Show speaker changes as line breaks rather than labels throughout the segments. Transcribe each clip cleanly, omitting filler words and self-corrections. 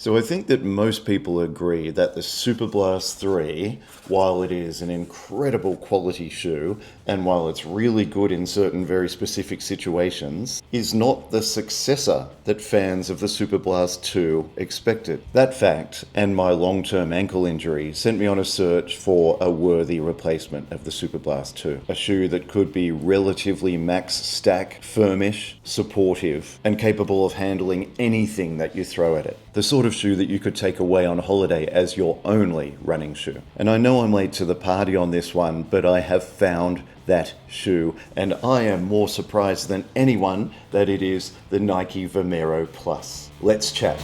So I think that most people agree that the Superblast 3, while it is an incredible quality shoe, and while it's really good in certain very specific situations, is not the successor that fans of the Superblast 2 expected. That fact, and my long-term ankle injury, sent me on a search for a worthy replacement of the Superblast 2. A shoe that could be relatively max stack, firmish, supportive, and capable of handling anything that you throw at it. The sort of shoe that you could take away on holiday as your only running shoe. And I know I'm late to the party on this one, but I have found that shoe, and I am more surprised than anyone that it is the Nike Vomero Plus. Let's chat.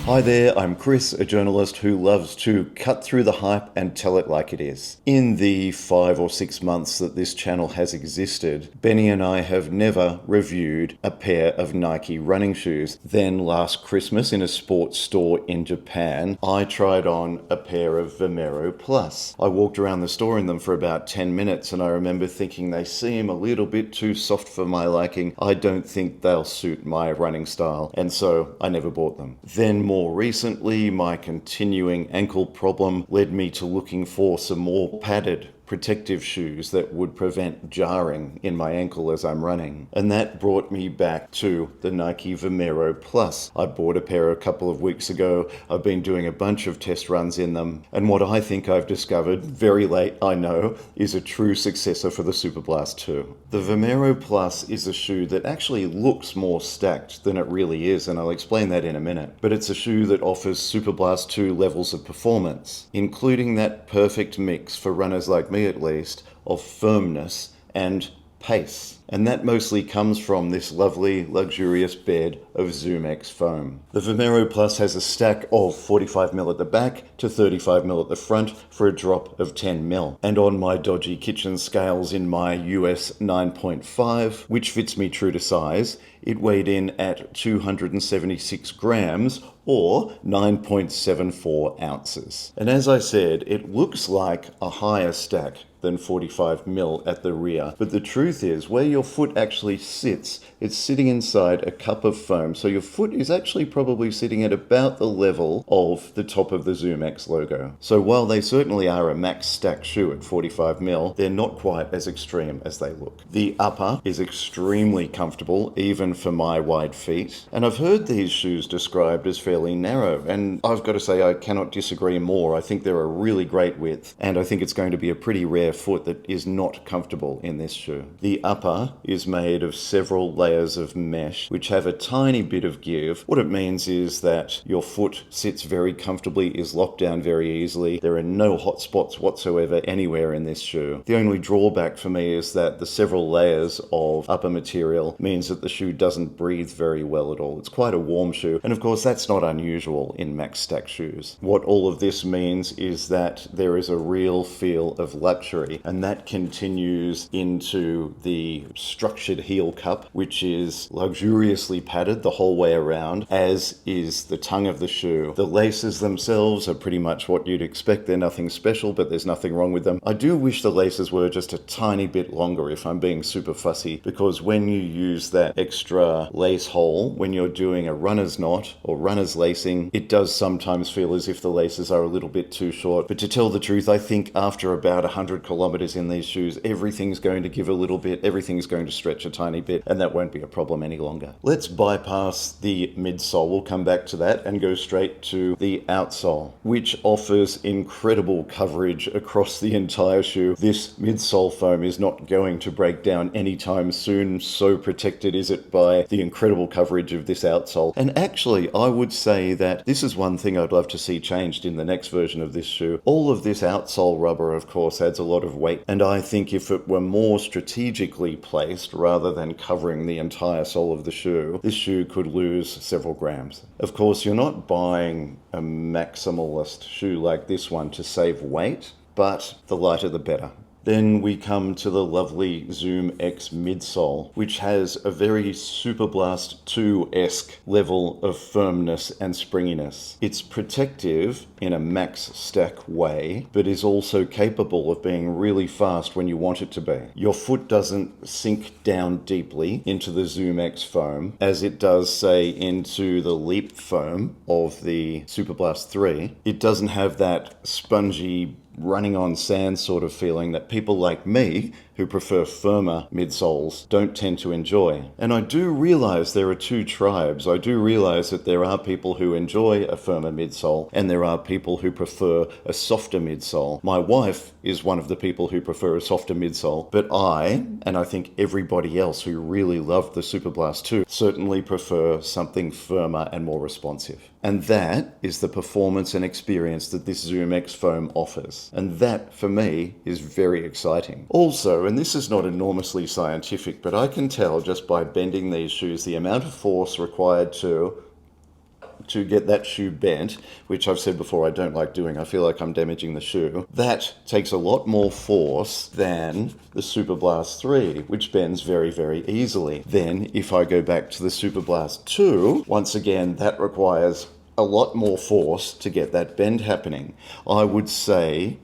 Hi there, I'm Chris, a journalist who loves to cut through the hype and tell it like it is. In the 5 or 6 months that this channel has existed, Benny and I have never reviewed a pair of Nike running shoes. Then last Christmas in a sports store in Japan, I tried on a pair of Vomero Plus. I walked around the store in them for about 10 minutes and I remember thinking they seem a little bit too soft for my liking. I don't think they'll suit my running style, and so I never bought them. Then more recently, my continuing ankle problem led me to looking for some more padded protective shoes that would prevent jarring in my ankle as I'm running. And that brought me back to the Nike Vomero Plus. I bought a pair a couple of weeks ago. I've been doing a bunch of test runs in them. And what I think I've discovered, very late I know, is a true successor for the Superblast 2. The Vomero Plus is a shoe that actually looks more stacked than it really is, and I'll explain that in a minute. But it's a shoe that offers Superblast 2 levels of performance, including that perfect mix for runners like me at least, of firmness and pace. And that mostly comes from this lovely, luxurious bed of ZoomX foam. The Vomero Plus has a stack of 45mm at the back to 35mm at the front for a drop of 10mm. And on my dodgy kitchen scales in my US 9.5, which fits me true to size, it weighed in at 276 grams or 9.74 ounces. And as I said, it looks like a higher stack than 45mm at the rear. But the truth is, where your foot actually sits, it's sitting inside a cup of foam. So your foot is actually probably sitting at about the level of the top of the ZoomX logo. So while they certainly are a max stack shoe at 45mm, they're not quite as extreme as they look. The upper is extremely comfortable, even for my wide feet. And I've heard these shoes described as fairly narrow, and I've got to say I cannot disagree more. I think they're a really great width, and I think it's going to be a pretty rare foot that is not comfortable in this shoe. The upper is made of several layers of mesh, which have a tiny bit of give. What it means is that your foot sits very comfortably, is locked down very easily. There are no hot spots whatsoever anywhere in this shoe. The only drawback for me is that the several layers of upper material means that the shoe doesn't breathe very well at all. It's quite a warm shoe, and of course that's not unusual in max stack shoes. What all of this means is that there is a real feel of luxury, and that continues into the structured heel cup, which is luxuriously padded the whole way around, as is the tongue of the shoe. The laces themselves are pretty much what you'd expect. They're nothing special, but there's nothing wrong with them. I do wish the laces were just a tiny bit longer if I'm being super fussy, because when you use that extra lace hole, when you're doing a runner's knot or runner's lacing, it does sometimes feel as if the laces are a little bit too short. But to tell the truth, I think after about 100 kilometers in these shoes, everything's going to give a little bit, everything's going to stretch a tiny bit, and that won't be a problem any longer. Let's bypass the midsole, we'll come back to that, and go straight to the outsole, which offers incredible coverage across the entire shoe. This midsole foam is not going to break down anytime soon, so protected is it by the incredible coverage of this outsole. And actually, I would say that this is one thing I'd love to see changed in the next version of this shoe. All of this outsole rubber, of course, adds a lot of weight, and I think if it were more strategically placed rather than covering the entire sole of the shoe, this shoe could lose several grams. Of course, you're not buying a maximalist shoe like this one to save weight, but the lighter the better. Then we come to the lovely ZoomX midsole, which has a very Superblast 2-esque level of firmness and springiness. It's protective in a max stack way, but is also capable of being really fast when you want it to be. Your foot doesn't sink down deeply into the ZoomX foam as it does, say, into the Leap foam of the Superblast 3. It doesn't have that spongy running on sand sort of feeling that people like me, who prefer firmer midsoles, don't tend to enjoy. And I do realize there are two tribes. I do realize that there are people who enjoy a firmer midsole and there are people who prefer a softer midsole. My wife is one of the people who prefer a softer midsole, but I, and I think everybody else who really loved the Superblast 2, certainly prefer something firmer and more responsive. And that is the performance and experience that this ZoomX foam offers. And that, for me, is very exciting. Also, and this is not enormously scientific, but I can tell just by bending these shoes the amount of force required to get that shoe bent, which I've said before I don't like doing. I feel like I'm damaging the shoe. That takes a lot more force than the Superblast 3, which bends very, very easily. Then, if I go back to the Superblast 2, once again, that requires a lot more force to get that bend happening. I would say,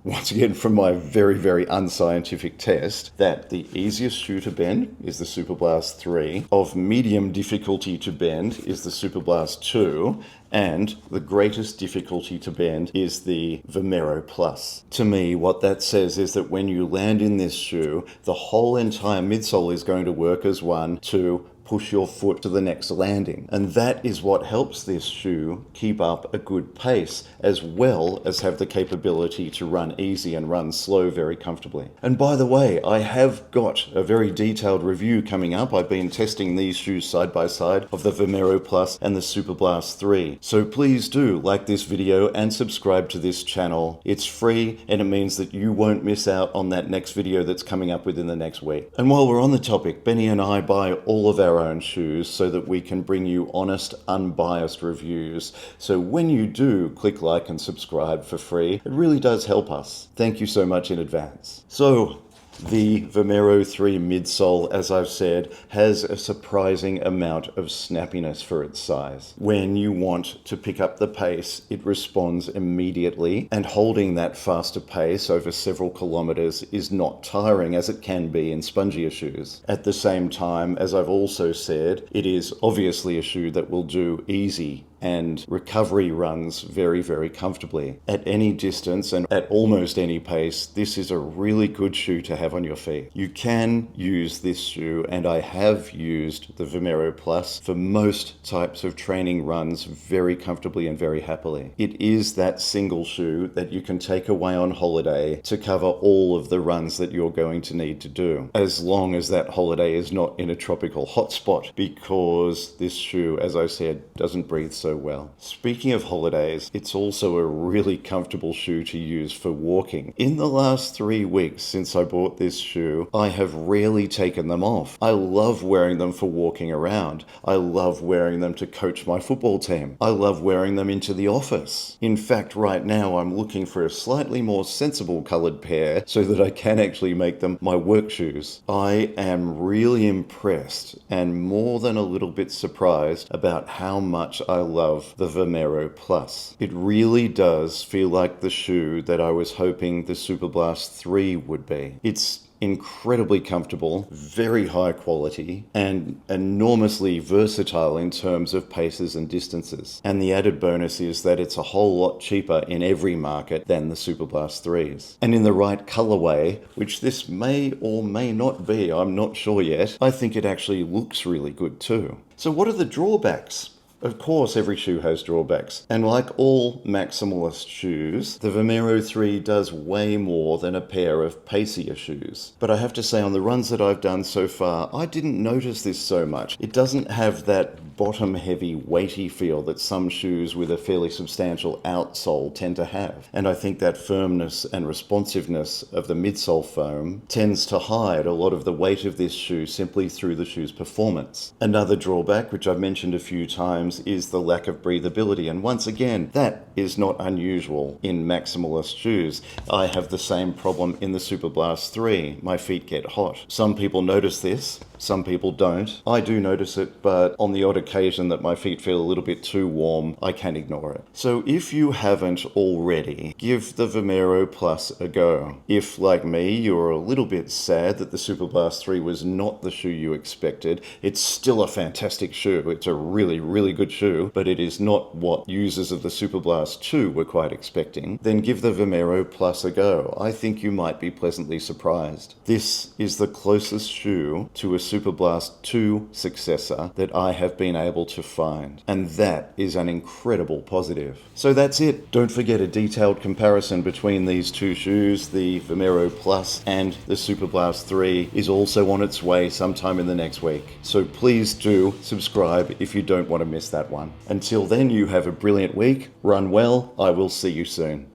once again, from my very, very unscientific test, that the easiest shoe to bend is the Superblast 3, of medium difficulty to bend is the Superblast 2, and the greatest difficulty to bend is the Vomero Plus. To me, what that says is that when you land in this shoe, the whole entire midsole is going to work as one to push your foot to the next landing. And that is what helps this shoe keep up a good pace, as well as have the capability to run easy and run slow very comfortably. And by the way, I have got a very detailed review coming up. I've been testing these shoes side by side of the Vomero Plus and the Superblast 3. So please do like this video and subscribe to this channel. It's free and it means that you won't miss out on that next video that's coming up within the next week. And while we're on the topic, Benny and I buy all of our own shoes so that we can bring you honest, unbiased reviews. So when you do click like and subscribe for free, it really does help us. Thank you so much in advance. So, the Vomero 3 midsole, as I've said, has a surprising amount of snappiness for its size. When you want to pick up the pace, it responds immediately, and holding that faster pace over several kilometers is not tiring as it can be in spongier shoes. At the same time, as I've also said, it is obviously a shoe that will do easy and recovery runs very, very comfortably. At any distance and at almost any pace, this is a really good shoe to have on your feet. You can use this shoe, and I have used the Vomero Plus for most types of training runs very comfortably and very happily. It is that single shoe that you can take away on holiday to cover all of the runs that you're going to need to do, as long as that holiday is not in a tropical hotspot, because this shoe, as I said, doesn't breathe so well. Speaking of holidays, it's also a really comfortable shoe to use for walking. In the last 3 weeks since I bought this shoe, I have rarely taken them off. I love wearing them for walking around. I love wearing them to coach my football team. I love wearing them into the office. In fact, right now I'm looking for a slightly more sensible colored pair so that I can actually make them my work shoes. I am really impressed and more than a little bit surprised about how much I love the Vomero Plus. It really does feel like the shoe that I was hoping the Superblast 3 would be. It's incredibly comfortable, very high quality, and enormously versatile in terms of paces and distances. And the added bonus is that it's a whole lot cheaper in every market than the Superblast 3s. And in the right colorway, which this may or may not be, I'm not sure yet, I think it actually looks really good too. So what are the drawbacks? Of course, every shoe has drawbacks, and like all maximalist shoes, the Vomero 3 does way more than a pair of pacier shoes. But I have to say, on the runs that I've done so far, I didn't notice this so much. It doesn't have that bottom-heavy, weighty feel that some shoes with a fairly substantial outsole tend to have. And I think that firmness and responsiveness of the midsole foam tends to hide a lot of the weight of this shoe simply through the shoe's performance. Another drawback, which I've mentioned a few times, times is the lack of breathability. And once again, that is not unusual in maximalist shoes. I have the same problem in the Superblast 3. My feet get hot. Some people notice this, some people don't. I do notice it, but on the odd occasion that my feet feel a little bit too warm, I can ignore it. So if you haven't already, give the Vomero Plus a go. If, like me, you're a little bit sad that the Superblast 3 was not the shoe you expected, it's still a fantastic shoe. It's a really, really good shoe, but it is not what users of the Superblast 2 were quite expecting, then give the Vomero Plus a go. I think you might be pleasantly surprised. This is the closest shoe to a Superblast 2 successor that I have been able to find, and that is an incredible positive. So that's it. Don't forget a detailed comparison between these two shoes. The Vomero Plus and the Superblast 3 is also on its way sometime in the next week. So please do subscribe if you don't want to miss that one. Until then, you have a brilliant week. Run well. I will see you soon.